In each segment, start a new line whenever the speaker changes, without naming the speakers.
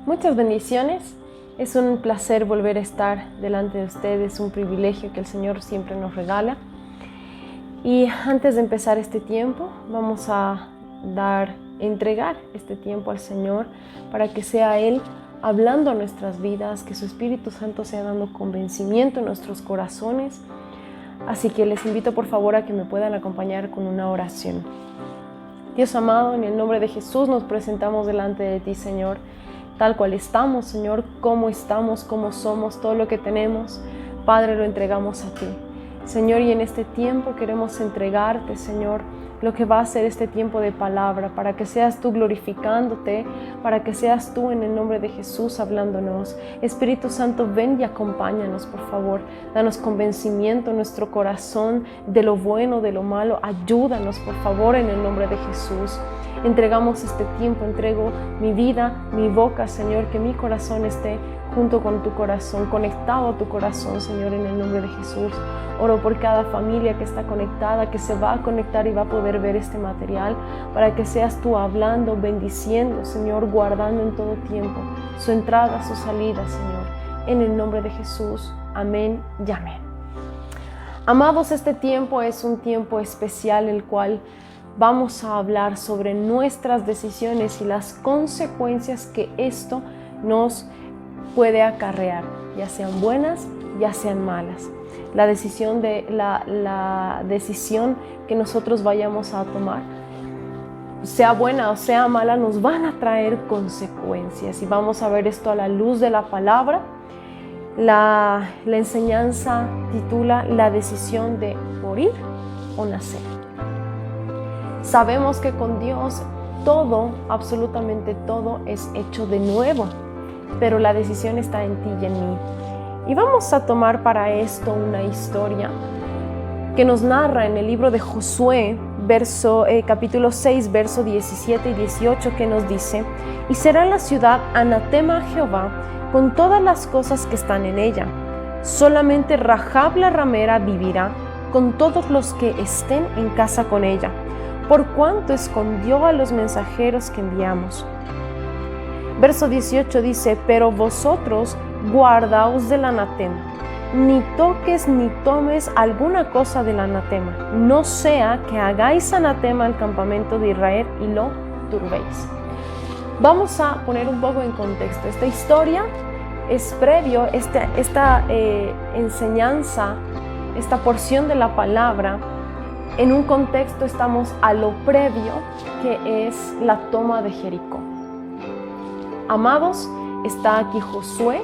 Muchas bendiciones. Es un placer volver a estar delante de ustedes, un privilegio que el Señor siempre nos regala. Y antes de empezar este tiempo, vamos a entregar este tiempo al Señor para que sea Él hablando a nuestras vidas, que su Espíritu Santo sea dando convencimiento en nuestros corazones. Así que les invito por favor a que me puedan acompañar con una oración. Dios amado, en el nombre de Jesús nos presentamos delante de ti, Señor, tal cual estamos, Señor, cómo somos, todo lo que tenemos. Padre, lo entregamos a ti. Señor, y en este tiempo queremos entregarte, Señor, lo que va a ser este tiempo de palabra, para que seas tú glorificándote, para que seas tú en el nombre de Jesús hablándonos. Espíritu Santo, ven y acompáñanos, por favor. Danos convencimiento en nuestro corazón de lo bueno, de lo malo. Ayúdanos, por favor, en el nombre de Jesús. Entregamos este tiempo, entrego mi vida, mi boca, Señor, que mi corazón esté junto con tu corazón, conectado a tu corazón, Señor, en el nombre de Jesús. Oro por cada familia que está conectada, que se va a conectar y va a poder ver este material, para que seas tú hablando, bendiciendo, Señor, guardando en todo tiempo su entrada, su salida, Señor, en el nombre de Jesús. Amén y amén. Amados, este tiempo es un tiempo especial, el cual vamos a hablar sobre nuestras decisiones y las consecuencias que esto nos puede acarrear, ya sean buenas, ya sean malas. La decisión que nosotros vayamos a tomar, sea buena o sea mala, nos van a traer consecuencias. Y vamos a ver esto a la luz de la palabra. La enseñanza titula La decisión de morir o nacer. Sabemos que con Dios todo, absolutamente todo, es hecho de nuevo, pero la decisión está en ti y en mí. Y vamos a tomar para esto una historia que nos narra en el libro de Josué, capítulo 6, verso 17 y 18, que nos dice: y será la ciudad anatema a Jehová con todas las cosas que están en ella. Solamente Rahab la ramera vivirá con todos los que estén en casa con ella, por cuanto escondió a los mensajeros que enviamos. Verso 18 dice: pero vosotros guardaos del anatema, ni toques ni tomes alguna cosa del anatema, no sea que hagáis anatema al campamento de Israel y lo turbéis. Vamos a poner un poco en contexto. Esta historia es previo, esta enseñanza, esta porción de la palabra. En un contexto estamos a lo previo, que es la toma de Jericó. Amados, está aquí Josué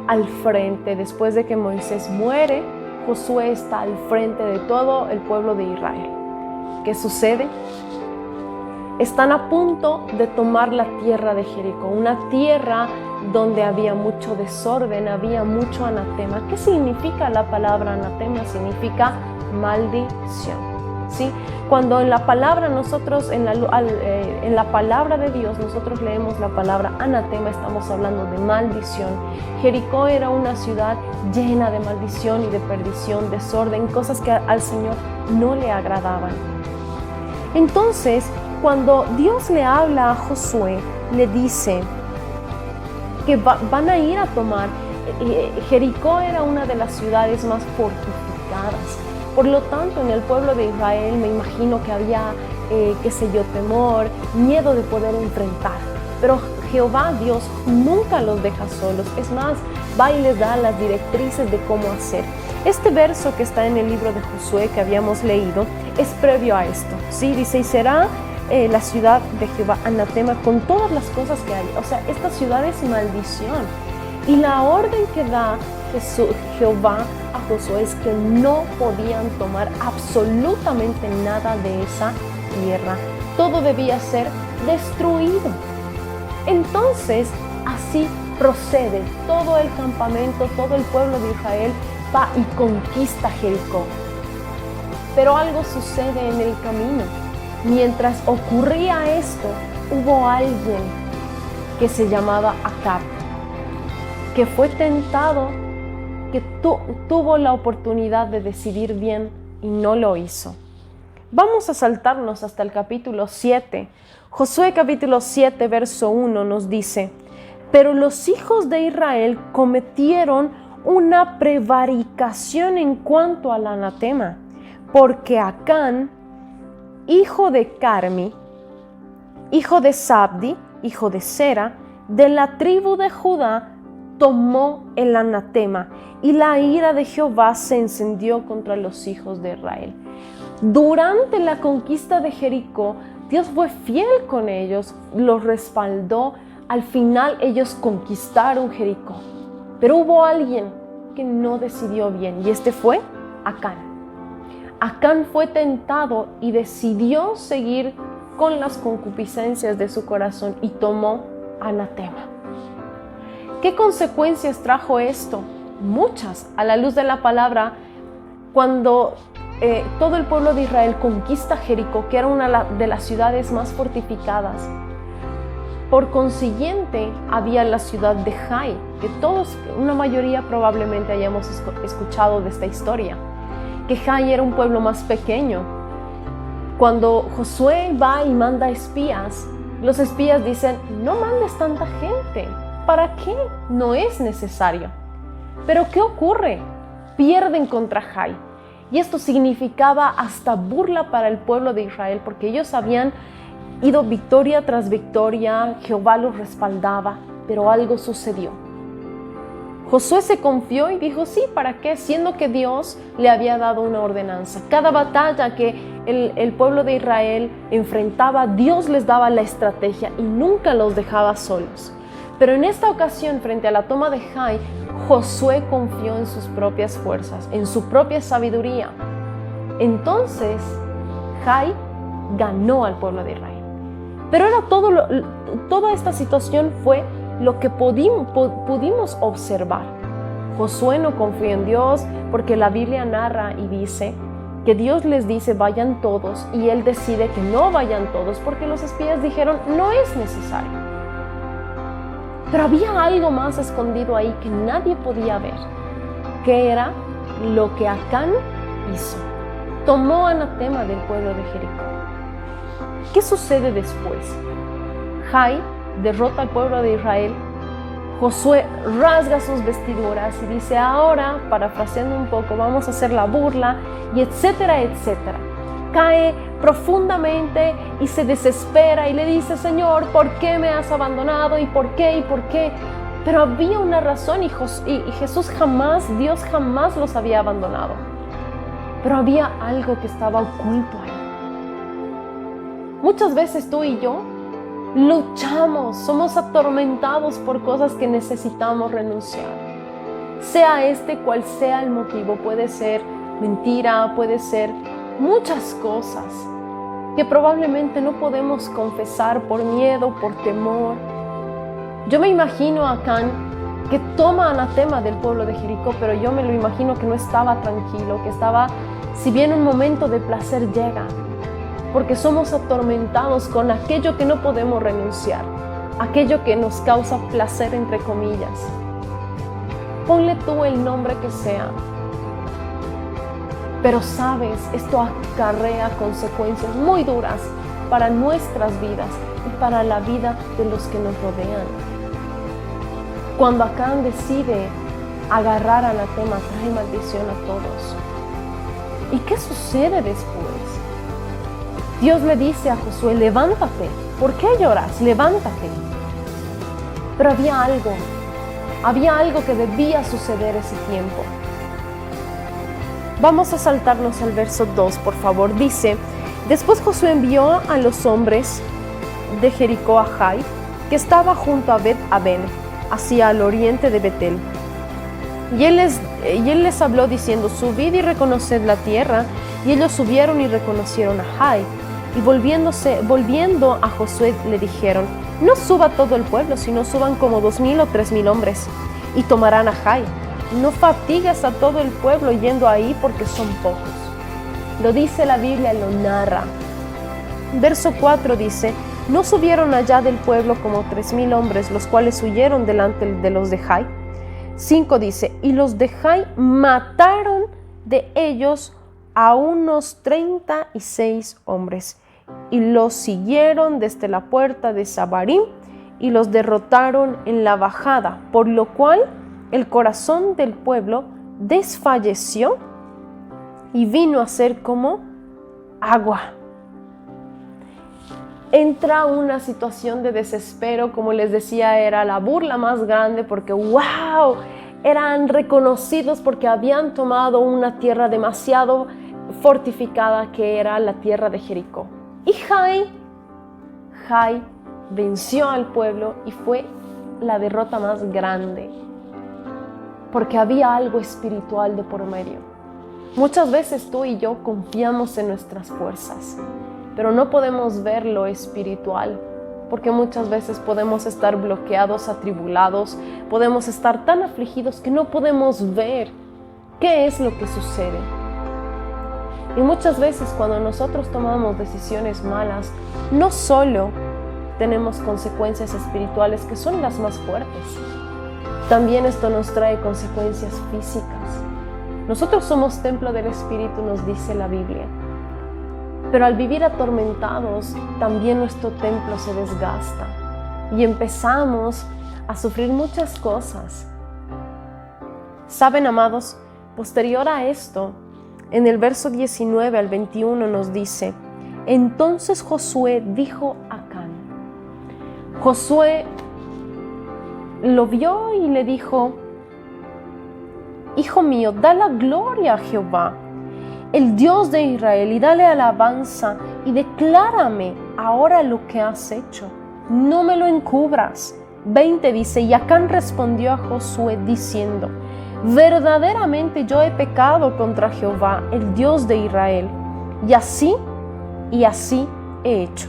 al frente. Después de que Moisés muere, Josué está al frente de todo el pueblo de Israel. ¿Qué sucede? Están a punto de tomar la tierra de Jericó, una tierra donde había mucho desorden, había mucho anatema. ¿Qué significa la palabra anatema? Significa maldición. ¿Sí? Cuando en la palabra nosotros, en la palabra de Dios, nosotros leemos la palabra anatema, estamos hablando de maldición. Jericó era una ciudad llena de maldición y de perdición, desorden, cosas que al Señor no le agradaban. Entonces, cuando Dios le habla a Josué, le dice que van a ir a tomar. Jericó era una de las ciudades más fortificadas. Por lo tanto, en el pueblo de Israel me imagino que había, temor, miedo de poder enfrentar. Pero Jehová, Dios, nunca los deja solos. Es más, va y les da las directrices de cómo hacer. Este verso que está en el libro de Josué que habíamos leído es previo a esto. ¿Sí? Dice: y será la ciudad de Jehová anatema con todas las cosas que hay. O sea, esta ciudad es maldición. Y la orden que da Jehová a Josué es que no podían tomar absolutamente nada de esa tierra. Todo debía ser destruido. Entonces, así procede. Todo el campamento, todo el pueblo de Israel va y conquista Jericó. Pero algo sucede en el camino. Mientras ocurría esto, hubo alguien que se llamaba Acab, que fue tentado, que tuvo la oportunidad de decidir bien y no lo hizo. Vamos a saltarnos hasta el capítulo 7. Josué capítulo 7, verso 1 nos dice: Pero los hijos de Israel cometieron una prevaricación en cuanto al anatema, porque Acán, hijo de Carmi, hijo de Sabdi, hijo de Sera, de la tribu de Judá, tomó el anatema, y la ira de Jehová se encendió contra los hijos de Israel. Durante la conquista de Jericó, Dios fue fiel con ellos, los respaldó. Al final ellos conquistaron Jericó. Pero hubo alguien que no decidió bien, y este fue Acán. Acán fue tentado y decidió seguir con las concupiscencias de su corazón y tomó anatema. ¿Qué consecuencias trajo esto? Muchas. A la luz de la palabra, cuando todo el pueblo de Israel conquista Jericó, que era una de las ciudades más fortificadas, por consiguiente había la ciudad de Jai, que todos, una mayoría probablemente hayamos escuchado de esta historia, que Jai era un pueblo más pequeño. Cuando Josué va y manda espías, los espías dicen: no mandes tanta gente, ¿para qué? No es necesario. Pero ¿qué ocurre? Pierden contra Jai. Y esto significaba hasta burla para el pueblo de Israel, porque ellos habían ido victoria tras victoria, Jehová los respaldaba, pero algo sucedió. Josué se confió y dijo: sí, ¿para qué? Siendo que Dios le había dado una ordenanza. Cada batalla que el pueblo de Israel enfrentaba, Dios les daba la estrategia y nunca los dejaba solos. Pero en esta ocasión, frente a la toma de Jai, Josué confió en sus propias fuerzas, en su propia sabiduría. Entonces, Jai ganó al pueblo de Israel. Pero era toda esta situación fue lo que pudimos observar. Josué no confió en Dios, porque la Biblia narra y dice que Dios les dice: vayan todos, y Él decide que no vayan todos, porque los espías dijeron: no es necesario. Pero había algo más escondido ahí que nadie podía ver, que era lo que Acán hizo. Tomó anatema del pueblo de Jericó. ¿Qué sucede después? Jai derrota al pueblo de Israel. Josué rasga sus vestiduras y dice: ahora, parafraseando un poco, vamos a hacer la burla, y etcétera, etcétera. Cae profundamente y se desespera y le dice: Señor, ¿por qué me has abandonado? ¿Y por qué? ¿Y por qué? Pero había una razón, y Dios jamás los había abandonado. Pero había algo que estaba oculto ahí. Muchas veces tú y yo luchamos, somos atormentados por cosas que necesitamos renunciar. Sea cual sea el motivo, puede ser mentira, puede ser muchas cosas que probablemente no podemos confesar por miedo, por temor. Yo me imagino a Acán, que toma anatema del pueblo de Jericó, pero yo me lo imagino que no estaba tranquilo, que estaba, si bien un momento de placer llega, porque somos atormentados con aquello que no podemos renunciar, aquello que nos causa placer, entre comillas. Ponle tú el nombre que sea. Pero sabes, esto acarrea consecuencias muy duras para nuestras vidas y para la vida de los que nos rodean. Cuando Acán decide agarrar anatema, trae maldición a todos. ¿Y qué sucede después? Dios le dice a Josué: levántate. ¿Por qué lloras? Levántate. Pero había algo que debía suceder ese tiempo. Vamos a saltarnos al verso 2, por favor. Dice: después Josué envió a los hombres de Jericó a Jai, que estaba junto a Bet-Aben, hacia el oriente de Betel. Y él les habló diciendo: subid y reconoced la tierra. Y ellos subieron y reconocieron a Jai. Y volviendo a Josué le dijeron: no suba todo el pueblo, sino suban como 2,000 o 3,000 hombres, y tomarán a Jai. No fatigues a todo el pueblo yendo ahí, porque son pocos. Lo dice la Biblia, lo narra. Verso 4 dice: no subieron allá del pueblo como 3,000 hombres, los cuales huyeron delante de los de Jai. 5 dice: y los de Jai mataron de ellos a unos 36 hombres, y los siguieron desde la puerta de Sabarim, y los derrotaron en la bajada, por lo cual el corazón del pueblo desfalleció y vino a ser como agua. Entra una situación de desespero, como les decía, era la burla más grande porque ¡wow! Eran reconocidos porque habían tomado una tierra demasiado fortificada que era la tierra de Jericó. Y Jai venció al pueblo y fue la derrota más grande porque había algo espiritual de por medio. Muchas veces tú y yo confiamos en nuestras fuerzas, pero no podemos ver lo espiritual, porque muchas veces podemos estar bloqueados, atribulados, podemos estar tan afligidos que no podemos ver qué es lo que sucede. Y muchas veces cuando nosotros tomamos decisiones malas, no solo tenemos consecuencias espirituales que son las más fuertes, también esto nos trae consecuencias físicas. Nosotros somos templo del Espíritu, nos dice la Biblia. Pero al vivir atormentados, también nuestro templo se desgasta y empezamos a sufrir muchas cosas. Saben, amados, posterior a esto, en el verso 19 al 21 nos dice: entonces Josué dijo a Acán. Josué lo vio y le dijo: hijo mío, da la gloria a Jehová, el Dios de Israel, y dale alabanza, y declárame ahora lo que has hecho. No me lo encubras. 20 dice: y Acán respondió a Josué diciendo: verdaderamente yo he pecado contra Jehová, el Dios de Israel, y así he hecho.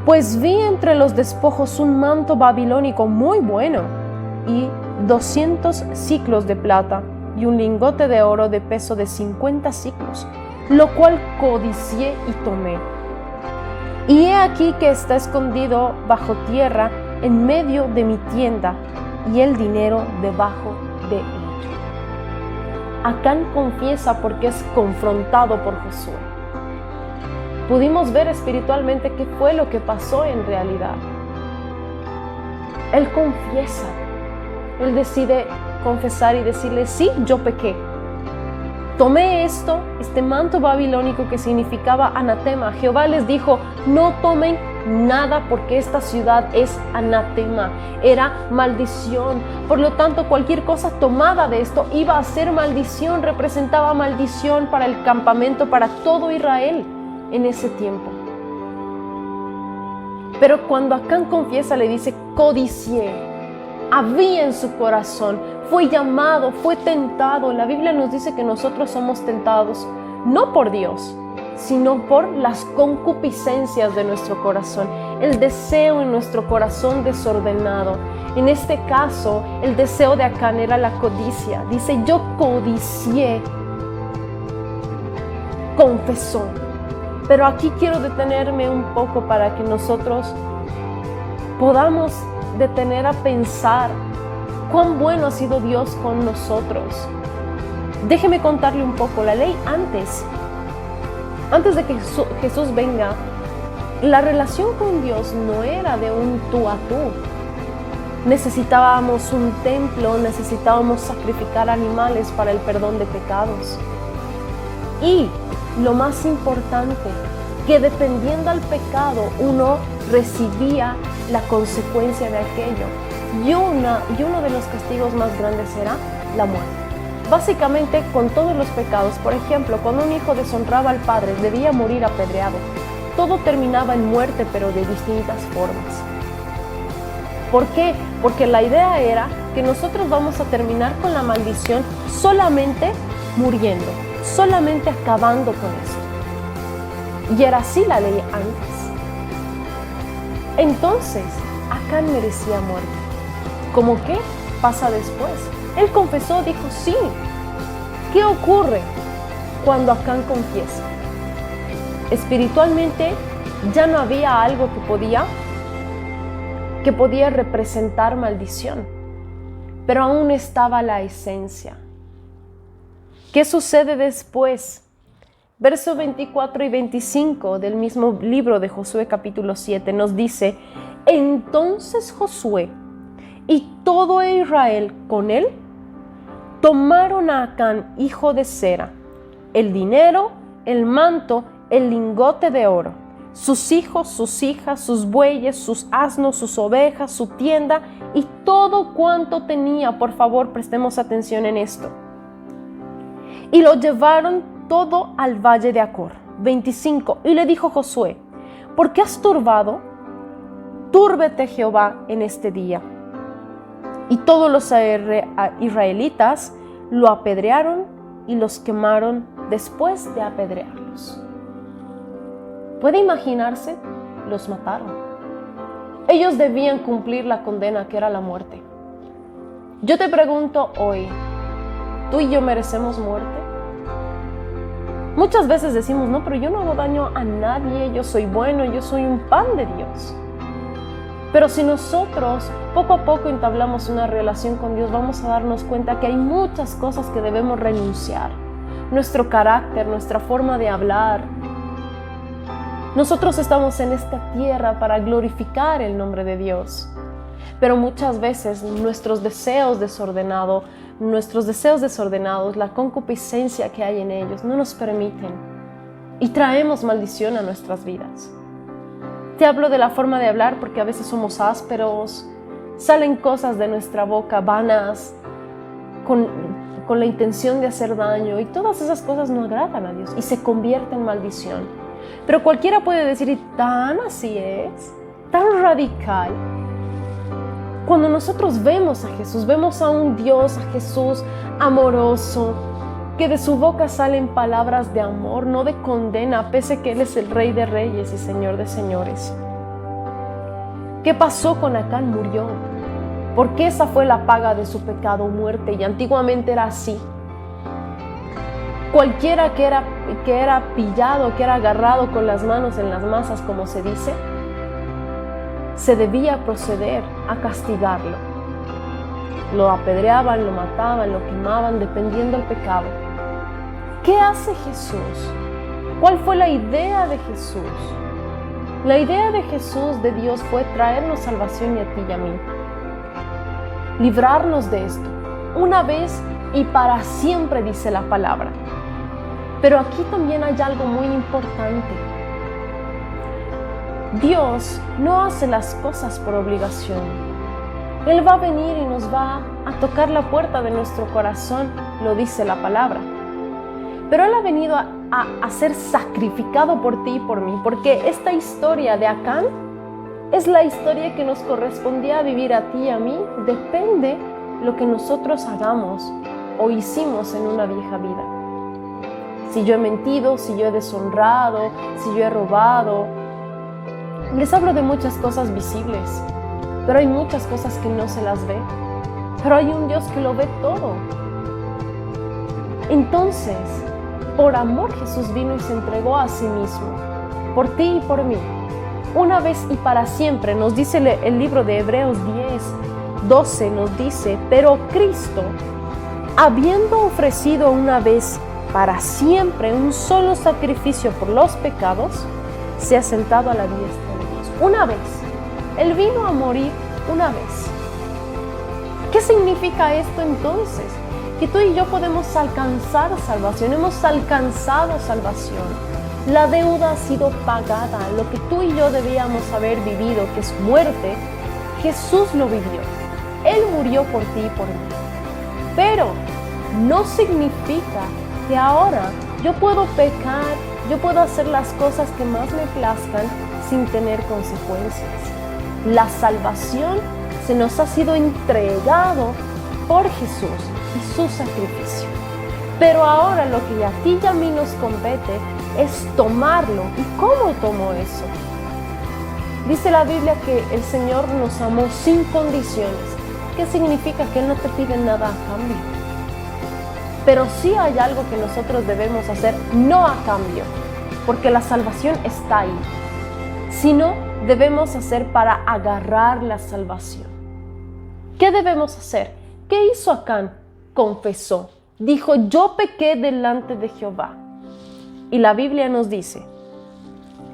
Pues vi entre los despojos un manto babilónico muy bueno, y 200 siclos de plata, y un lingote de oro de peso de 50 siclos, lo cual codicié y tomé. Y he aquí que está escondido bajo tierra en medio de mi tienda, y el dinero debajo de ella. Acán confiesa porque es confrontado por Josué. Pudimos ver espiritualmente qué fue lo que pasó en realidad. Él confiesa, él decide confesar y decirle: sí, yo pequé. Tomé este manto babilónico que significaba anatema. Jehová les dijo: no tomen nada porque esta ciudad es anatema, era maldición. Por lo tanto, cualquier cosa tomada de esto iba a ser maldición, representaba maldición para el campamento, para todo Israel en ese tiempo. Pero cuando Acán confiesa, le dice: codicié, había en su corazón, fue llamado, fue tentado. La Biblia nos dice que nosotros somos tentados no por Dios, sino por las concupiscencias de nuestro corazón, el deseo en nuestro corazón desordenado. En este caso, el deseo de Acán era la codicia. Dice: yo codicié, confesó. Pero aquí quiero detenerme un poco para que nosotros podamos detener a pensar cuán bueno ha sido Dios con nosotros. Déjeme contarle un poco. La ley antes de que Jesús venga, la relación con Dios no era de un tú a tú. Necesitábamos un templo, necesitábamos sacrificar animales para el perdón de pecados. Y lo más importante, que dependiendo al pecado, uno recibía la consecuencia de aquello. Y uno de los castigos más grandes era la muerte. Básicamente, con todos los pecados, por ejemplo, cuando un hijo deshonraba al padre, debía morir apedreado. Todo terminaba en muerte, pero de distintas formas. ¿Por qué? Porque la idea era que nosotros vamos a terminar con la maldición solamente muriendo, solamente acabando con eso. Y era así la ley antes. Entonces, Acán merecía muerte. ¿Cómo qué pasa después? Él confesó, dijo: sí. ¿Qué ocurre cuando Acán confiesa? Espiritualmente ya no había algo que podía representar maldición, pero aún estaba la esencia. ¿Qué sucede después? Versos 24 y 25 del mismo libro de Josué capítulo 7 nos dice: Entonces Josué y todo Israel con él tomaron a Acán, hijo de Zera, el dinero, el manto, el lingote de oro, sus hijos, sus hijas, sus bueyes, sus asnos, sus ovejas, su tienda y todo cuanto tenía. Por favor, prestemos atención en esto. Y lo llevaron todo al valle de Acor. 25. Y le dijo Josué: ¿por qué has turbado? Túrbete Jehová en este día. Y todos los israelitas lo apedrearon y los quemaron después de apedrearlos. ¿Puede imaginarse? Los mataron. Ellos debían cumplir la condena que era la muerte. Yo te pregunto hoy, ¿tú y yo merecemos muerte? Muchas veces decimos, no, pero yo no hago daño a nadie, yo soy bueno, yo soy un pan de Dios. Pero si nosotros poco a poco entablamos una relación con Dios, vamos a darnos cuenta que hay muchas cosas que debemos renunciar. Nuestro carácter, nuestra forma de hablar. Nosotros estamos en esta tierra para glorificar el nombre de Dios. Pero muchas veces nuestros deseos desordenados, la concupiscencia que hay en ellos, no nos permiten y traemos maldición a nuestras vidas. Te hablo de la forma de hablar porque a veces somos ásperos, salen cosas de nuestra boca vanas, con la intención de hacer daño, y todas esas cosas no agradan a Dios y se convierten en maldición. Pero cualquiera puede decir, y tan así es, tan radical. Cuando nosotros vemos a Jesús, vemos a un Dios, a Jesús amoroso, que de su boca salen palabras de amor, no de condena, pese que Él es el Rey de Reyes y Señor de Señores. ¿Qué pasó con Acán? Murió. Porque esa fue la paga de su pecado, muerte, y antiguamente era así. Cualquiera que era pillado, que era agarrado con las manos en las masas, como se dice, se debía proceder a castigarlo. Lo apedreaban, lo mataban, lo quemaban, dependiendo del pecado. ¿Qué hace Jesús? ¿Cuál fue la idea de Jesús? La idea de Jesús, de Dios, fue traernos salvación y a ti y a mí. Librarnos de esto, una vez y para siempre, dice la palabra. Pero aquí también hay algo muy importante. Dios no hace las cosas por obligación. Él va a venir y nos va a tocar la puerta de nuestro corazón, lo dice la palabra. Pero Él ha venido a ser sacrificado por ti y por mí, porque esta historia de Acán es la historia que nos correspondía vivir a ti y a mí. Depende lo que nosotros hagamos o hicimos en una vieja vida. Si yo he mentido, si yo he deshonrado, si yo he robado. Les hablo de muchas cosas visibles, pero hay muchas cosas que no se las ve. Pero hay un Dios que lo ve todo. Entonces, por amor Jesús vino y se entregó a sí mismo, por ti y por mí, una vez y para siempre. Nos dice el libro de Hebreos 10:12, nos dice, pero Cristo, habiendo ofrecido una vez para siempre un solo sacrificio por los pecados, se ha sentado a la diestra de Dios. Una vez. Él vino a morir una vez. ¿Qué significa esto entonces? Que tú y yo podemos alcanzar salvación. Hemos alcanzado salvación. La deuda ha sido pagada. Lo que tú y yo debíamos haber vivido, que es muerte, Jesús lo vivió. Él murió por ti y por mí. Pero no significa que ahora yo puedo pecar, yo puedo hacer las cosas que más me plazcan sin tener consecuencias. La salvación se nos ha sido entregado por Jesús y su sacrificio. Pero ahora lo que a ti y a mí nos compete es tomarlo. ¿Y cómo tomo eso? Dice la Biblia que el Señor nos amó sin condiciones. ¿Qué significa? Que Él no te pide nada a cambio. Pero sí hay algo que nosotros debemos hacer, no a cambio, porque la salvación está ahí, sino debemos hacer para agarrar la salvación. ¿Qué debemos hacer? ¿Qué hizo Acán? Confesó, dijo, yo pequé delante de Jehová. Y la Biblia nos dice,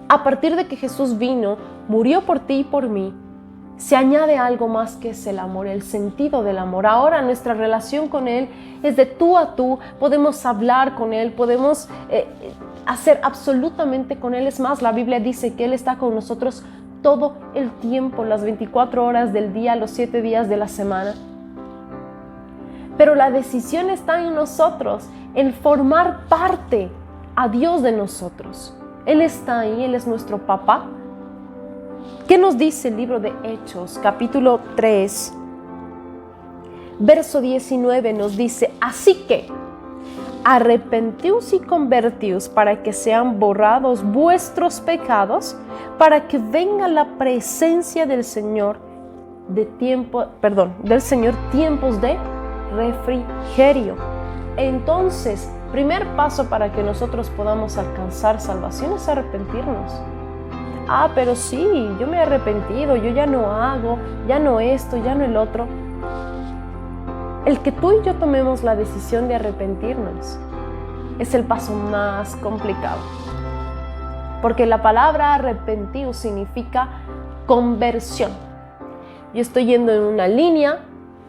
a partir de que Jesús vino, murió por ti y por mí, se añade algo más que es el amor, el sentido del amor. Ahora nuestra relación con Él es de tú a tú, podemos hablar con Él, podemos hacer absolutamente con Él. Es más, la Biblia dice que Él está con nosotros todo el tiempo, las 24 horas del día, los 7 días de la semana. Pero la decisión está en nosotros, en formar parte a Dios de nosotros. Él está ahí, Él es nuestro papá. ¿Qué nos dice el libro de Hechos, capítulo 3, verso 19? Nos dice: así que arrepentíos y convertíos para que sean borrados vuestros pecados, para que venga la presencia del Señor del Señor tiempos de refrigerio. Entonces, primer paso para que nosotros podamos alcanzar salvación es arrepentirnos. Pero sí, yo me he arrepentido, yo ya no hago, ya no esto, ya no el otro. El que tú y yo tomemos la decisión de arrepentirnos es el paso más complicado. Porque la palabra arrepentido significa conversión. Yo estoy yendo en una línea,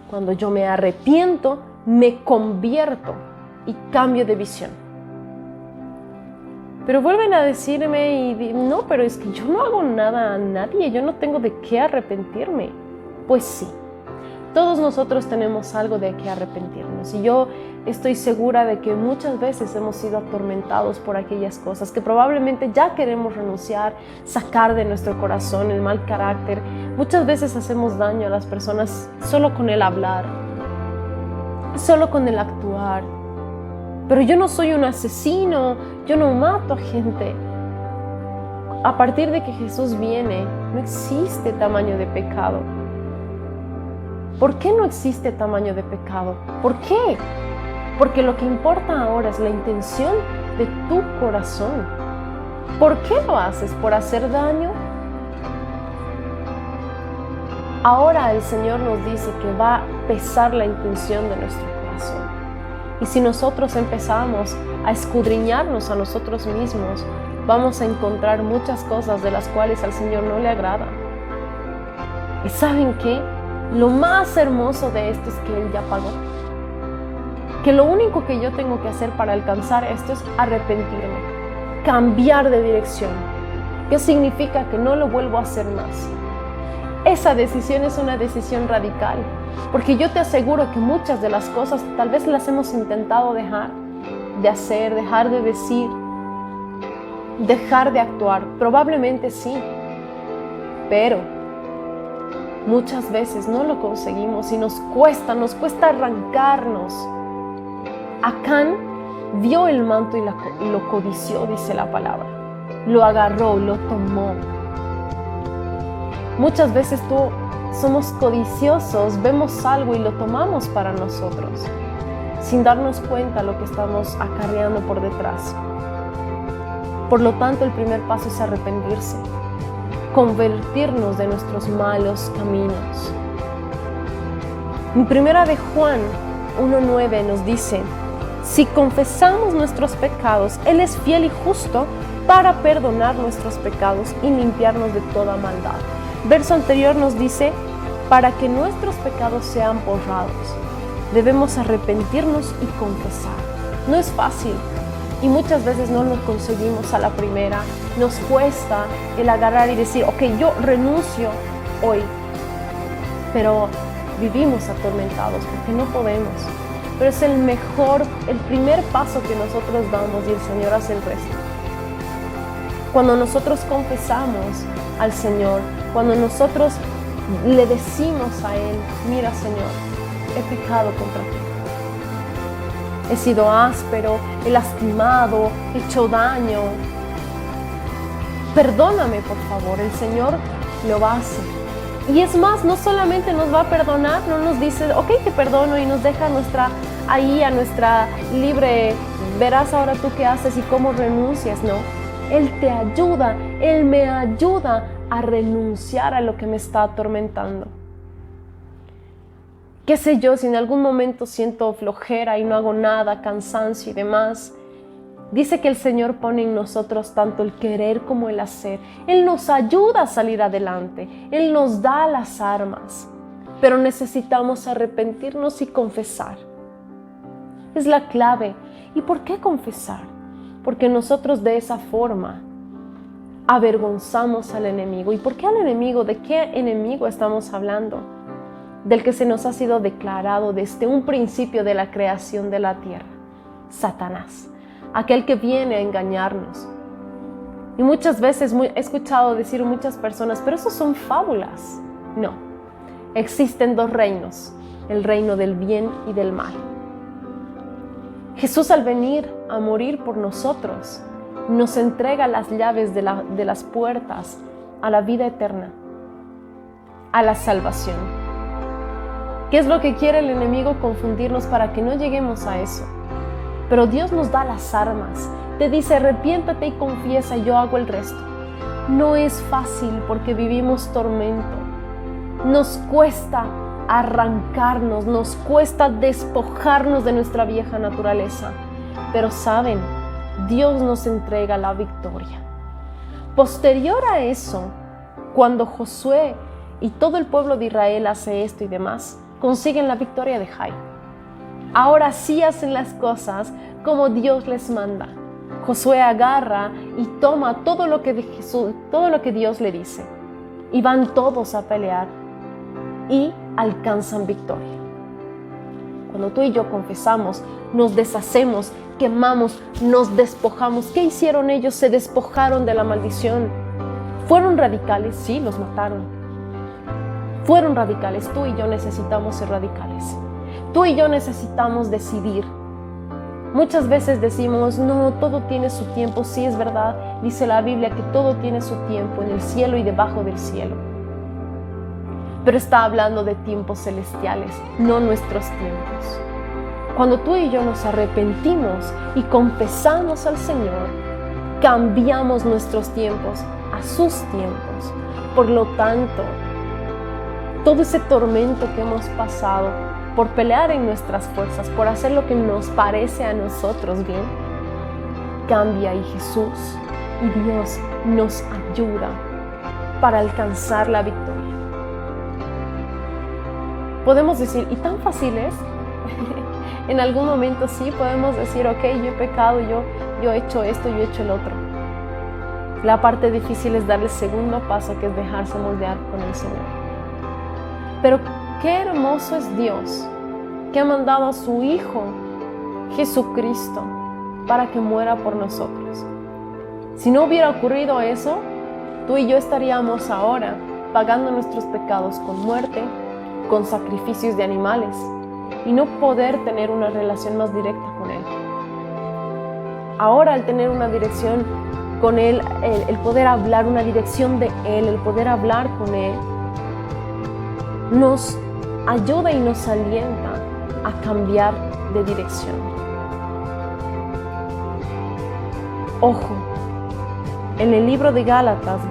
cuando yo me arrepiento, me convierto y cambio de visión. Pero vuelven a decirme, no, pero es que yo no hago nada a nadie, yo no tengo de qué arrepentirme. Pues sí, todos nosotros tenemos algo de qué arrepentirnos. Y yo estoy segura de que muchas veces hemos sido atormentados por aquellas cosas que probablemente ya queremos renunciar, sacar de nuestro corazón el mal carácter. Muchas veces hacemos daño a las personas solo con el hablar, solo con el actuar. Pero yo no soy un asesino, yo no mato a gente. A partir de que Jesús viene, no existe tamaño de pecado. ¿Por qué no existe tamaño de pecado? ¿Por qué? Porque lo que importa ahora es la intención de tu corazón. ¿Por qué lo haces? ¿Por hacer daño? Ahora el Señor nos dice que va a pesar la intención de nuestro corazón. Y si nosotros empezamos a escudriñarnos a nosotros mismos, vamos a encontrar muchas cosas de las cuales al Señor no le agrada. ¿Y saben qué? Lo más hermoso de esto es que Él ya pagó. Que lo único que yo tengo que hacer para alcanzar esto es arrepentirme, cambiar de dirección. ¿Qué significa? Que no lo vuelvo a hacer más. Esa decisión es una decisión radical, porque yo te aseguro que muchas de las cosas tal vez las hemos intentado dejar de hacer, dejar de decir, dejar de actuar. Probablemente sí, pero muchas veces no lo conseguimos y nos cuesta arrancarnos. Acán vio el manto y lo codició, dice la palabra. Lo agarró, lo tomó. Muchas veces somos codiciosos, vemos algo y lo tomamos para nosotros, sin darnos cuenta de lo que estamos acarreando por detrás. Por lo tanto, el primer paso es arrepentirse, convertirnos de nuestros malos caminos. En primera de Juan 1:9 nos dice: si confesamos nuestros pecados, Él es fiel y justo para perdonar nuestros pecados y limpiarnos de toda maldad. Verso anterior nos dice: para que nuestros pecados sean borrados, debemos arrepentirnos y confesar. No es fácil y muchas veces no lo conseguimos a la primera. Nos cuesta el agarrar y decir: ok, yo renuncio hoy. Pero vivimos atormentados porque no podemos. Pero es el primer paso que nosotros damos y el Señor hace el resto. Cuando nosotros confesamos al Señor, cuando nosotros le decimos a Él: mira, Señor, he pecado contra ti. He sido áspero, he lastimado, he hecho daño. Perdóname, por favor. El Señor lo va a hacer. Y es más, no solamente nos va a perdonar, no nos dice: ok, te perdono, y nos deja a nuestra libre, verás ahora tú qué haces y cómo renuncias. No, Él te ayuda, Él me ayuda a renunciar a lo que me está atormentando. Qué sé yo, si en algún momento siento flojera y no hago nada, cansancio y demás, Dice que el Señor pone en nosotros tanto el querer como el hacer. Él nos ayuda a salir adelante. Él nos da las armas. Pero necesitamos arrepentirnos y confesar. Es la clave. ¿Y por qué confesar? Porque nosotros de esa forma avergonzamos al enemigo. ¿Y por qué al enemigo? ¿De qué enemigo estamos hablando? Del que se nos ha sido declarado desde un principio de la creación de la tierra. Satanás. Aquel que viene a engañarnos. Y muchas veces he escuchado decir muchas personas, pero eso son fábulas. No, existen dos reinos, el reino del bien y del mal. Jesús, al venir a morir por nosotros, nos entrega las llaves de las puertas a la vida eterna, a la salvación. ¿Qué es lo que quiere el enemigo? Confundirnos para que no lleguemos a eso. Pero Dios nos da las armas. Te dice, arrepiéntate y confiesa, yo hago el resto. No es fácil porque vivimos tormento. Nos cuesta arrancarnos, nos cuesta despojarnos de nuestra vieja naturaleza. Pero saben, Dios nos entrega la victoria. Posterior a eso, cuando Josué y todo el pueblo de Israel hace esto y demás, consiguen la victoria de Jai. Ahora sí hacen las cosas como Dios les manda. Josué agarra y toma todo lo que Dios le dice. Y van todos a pelear y alcanzan victoria. Cuando tú y yo confesamos, nos deshacemos, quemamos, nos despojamos. ¿Qué hicieron ellos? Se despojaron de la maldición. ¿Fueron radicales? Sí, los mataron. Fueron radicales. Tú y yo necesitamos ser radicales. Tú y yo necesitamos decidir. Muchas veces decimos, no, todo tiene su tiempo. Sí, es verdad. Dice la Biblia que todo tiene su tiempo en el cielo y debajo del cielo. Pero está hablando de tiempos celestiales, no nuestros tiempos. Cuando tú y yo nos arrepentimos y confesamos al Señor, cambiamos nuestros tiempos a sus tiempos. Por lo tanto, todo ese tormento que hemos pasado por pelear en nuestras fuerzas, por hacer lo que nos parece a nosotros bien, cambia y Jesús y Dios nos ayuda para alcanzar la victoria. Podemos decir, ¿y tan fácil es? En algún momento sí podemos decir, ok, yo he pecado, yo he hecho esto, yo he hecho el otro. La parte difícil es dar el segundo paso, que es dejarse moldear con el Señor. Pero qué hermoso es Dios, que ha mandado a su Hijo, Jesucristo, para que muera por nosotros. Si no hubiera ocurrido eso, tú y yo estaríamos ahora pagando nuestros pecados con muerte, con sacrificios de animales, y no poder tener una relación más directa con Él. Ahora, al tener una dirección con Él, el poder hablar, una dirección de Él, el poder hablar con Él, nos ayuda y nos alienta a cambiar de dirección. Ojo, en el libro de Gálatas,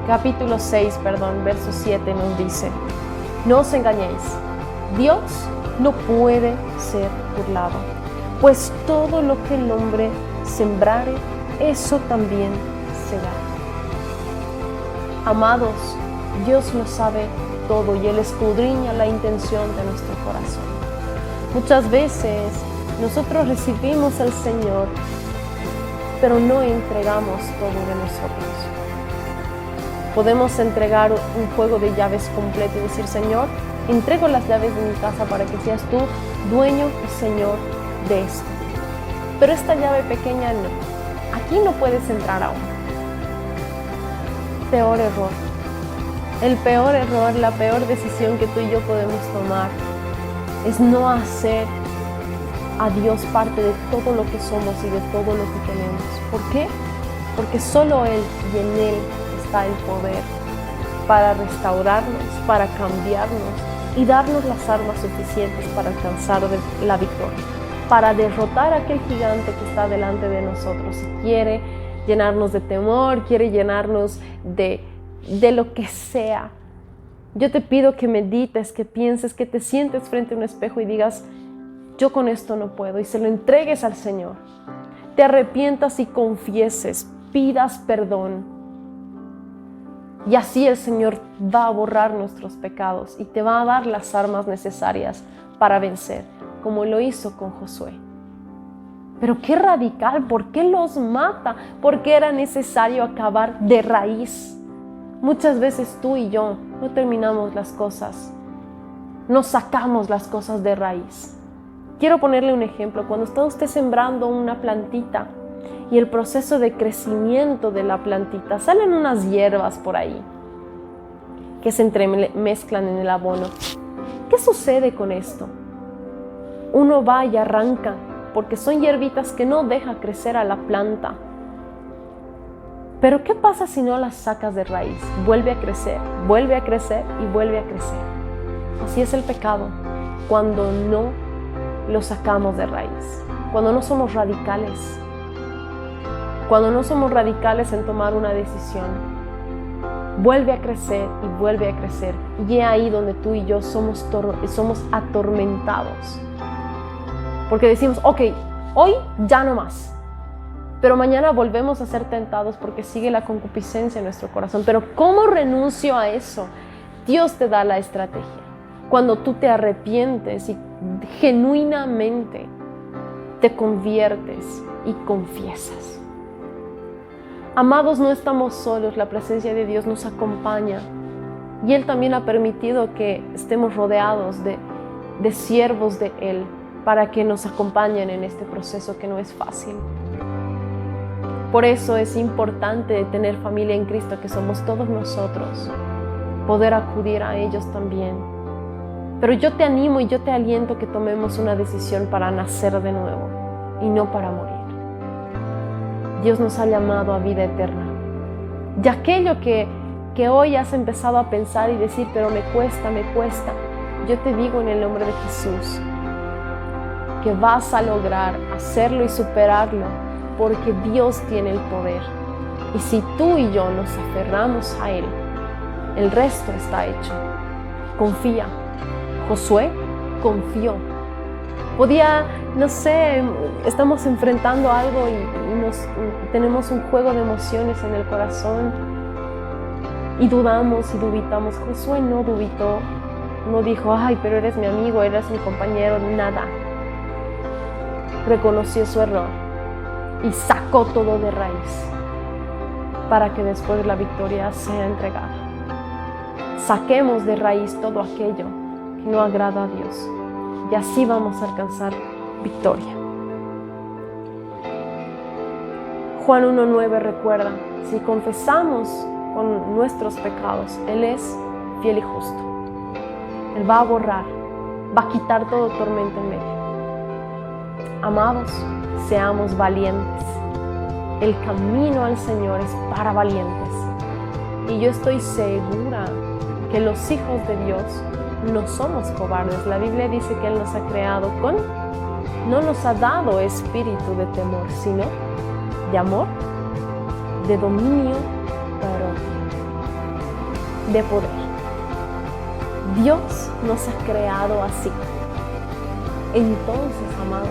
capítulo 6, verso 7 nos dice, no os engañéis, Dios no puede ser burlado, pues todo lo que el hombre sembrare, eso también será. Amados, Dios lo sabe todo y Él escudriña la intención de nuestro corazón. Muchas veces nosotros recibimos al Señor, pero no entregamos todo de nosotros. Podemos entregar un juego de llaves completo y decir, Señor, entrego las llaves de mi casa para que seas tú dueño y Señor de esto. Pero esta llave pequeña no. Aquí no puedes entrar aún. Peor error. El peor error, la peor decisión que tú y yo podemos tomar es no hacer a Dios parte de todo lo que somos y de todo lo que tenemos. ¿Por qué? Porque solo Él y en Él está el poder para restaurarnos, para cambiarnos y darnos las armas suficientes para alcanzar la victoria, para derrotar a aquel gigante que está delante de nosotros y quiere llenarnos de temor, quiere llenarnos de lo que sea. Yo te pido que medites, que pienses, que te sientes frente a un espejo y digas, yo con esto no puedo, y se lo entregues al Señor. te arrepientas y confieses, pidas perdón. Y así el Señor va a borrar nuestros pecados y te va a dar las armas necesarias para vencer, como lo hizo con Josué. Pero qué radical, ¿por qué los mata? Porque era necesario acabar de raíz. Muchas veces tú y yo no terminamos las cosas, no sacamos las cosas de raíz. Quiero ponerle un ejemplo. Cuando está usted sembrando una plantita y el proceso de crecimiento de la plantita, salen unas hierbas por ahí que se entremezclan en el abono. ¿Qué sucede con esto? Uno va y arranca, porque son hierbitas que no dejan crecer a la planta. Pero ¿qué pasa si no las sacas de raíz? Vuelve a crecer y vuelve a crecer. Así es el pecado, cuando no lo sacamos de raíz, cuando no somos radicales. Cuando no somos radicales en tomar una decisión, vuelve a crecer y vuelve a crecer. Y es ahí donde tú y yo somos atormentados. Porque decimos, ok, hoy ya no más. Pero mañana volvemos a ser tentados porque sigue la concupiscencia en nuestro corazón. Pero ¿cómo renuncio a eso? Dios te da la estrategia. Cuando tú te arrepientes y genuinamente te conviertes y confiesas. Amados, no estamos solos, la presencia de Dios nos acompaña. Y Él también ha permitido que estemos rodeados de siervos de Él, para que nos acompañen en este proceso que no es fácil. Por eso es importante tener familia en Cristo, que somos todos nosotros, poder acudir a ellos también. Pero yo te animo y yo te aliento que tomemos una decisión para nacer de nuevo y no para morir. Dios nos ha llamado a vida eterna. Y aquello que hoy has empezado a pensar y decir, pero me cuesta, yo te digo en el nombre de Jesús, que vas a lograr hacerlo y superarlo, porque Dios tiene el poder. Y si tú y yo nos aferramos a Él, el resto está hecho. Confía. Josué confió. Estamos enfrentando algo y tenemos un juego de emociones en el corazón y dudamos y dubitamos. Josué no dubitó, no dijo, ay, pero eres mi amigo, eres mi compañero, nada. Reconoció su error y sacó todo de raíz para que después la victoria sea entregada. Saquemos de raíz todo aquello que no agrada a Dios y así vamos a alcanzar victoria. Juan 1:9 recuerda, si confesamos con nuestros pecados, Él es fiel y justo. Él va a borrar, va a quitar todo tormento en medio. Amados, seamos valientes. El camino al Señor es para valientes. Y yo estoy segura que los hijos de Dios no somos cobardes. La Biblia dice que Él nos ha creado no nos ha dado espíritu de temor, sino de amor, de dominio propio, de poder. Dios nos ha creado así. Entonces, amados,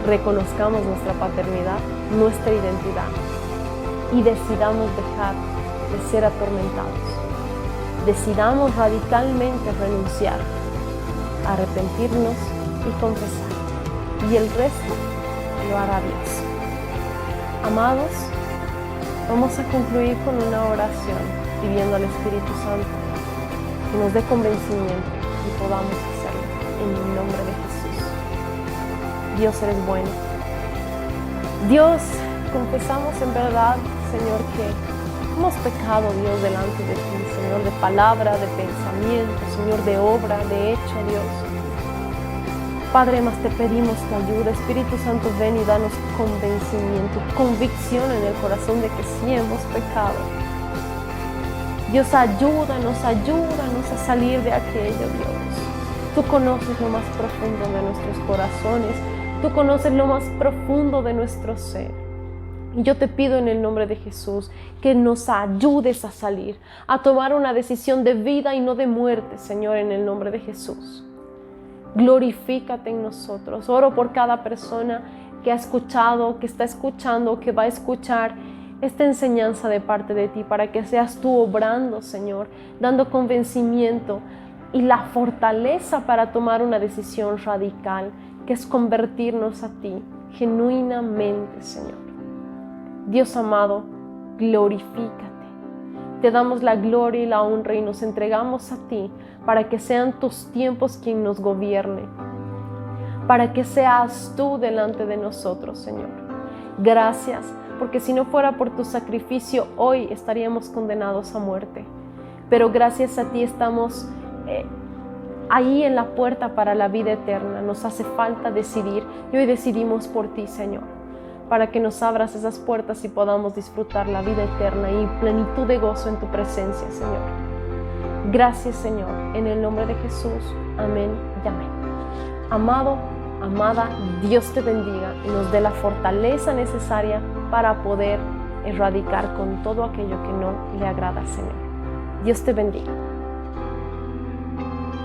reconozcamos nuestra paternidad, nuestra identidad y decidamos dejar de ser atormentados. Decidamos radicalmente renunciar, arrepentirnos y confesar. Y el resto lo hará Dios. Amados, vamos a concluir con una oración pidiendo al Espíritu Santo que nos dé convencimiento y podamos hacerlo en el nombre de Jesús. Dios, eres bueno. Dios, confesamos en verdad, Señor, que hemos pecado, Dios, delante de ti, Señor, de palabra, de pensamiento, Señor, de obra, de hecho, Dios. Padre, más te pedimos tu ayuda. Espíritu Santo, ven y danos convencimiento, convicción en el corazón de que sí hemos pecado. Dios, ayúdanos a salir de aquello, Dios. Tú conoces lo más profundo de nuestros corazones. Tú conoces lo más profundo de nuestro ser. Y yo te pido en el nombre de Jesús que nos ayudes a salir, a tomar una decisión de vida y no de muerte, Señor, en el nombre de Jesús. Glorifícate en nosotros. Oro por cada persona que ha escuchado, que está escuchando, que va a escuchar esta enseñanza de parte de ti, para que seas tú obrando, Señor, dando convencimiento y la fortaleza para tomar una decisión radical, que es convertirnos a ti genuinamente, Señor. Dios amado, glorifícate. Te damos la gloria y la honra y nos entregamos a ti para que sean tus tiempos quien nos gobierne, para que seas tú delante de nosotros, Señor. Gracias, porque si no fuera por tu sacrificio, hoy estaríamos condenados a muerte. Pero gracias a ti estamos ahí en la puerta para la vida eterna. Nos hace falta decidir y hoy decidimos por ti, Señor, para que nos abras esas puertas y podamos disfrutar la vida eterna y plenitud de gozo en tu presencia, Señor. Gracias, Señor, en el nombre de Jesús. Amén y amén. Amado, amada, Dios te bendiga y nos dé la fortaleza necesaria para poder erradicar con todo aquello que no le agrada al Señor. Dios te bendiga.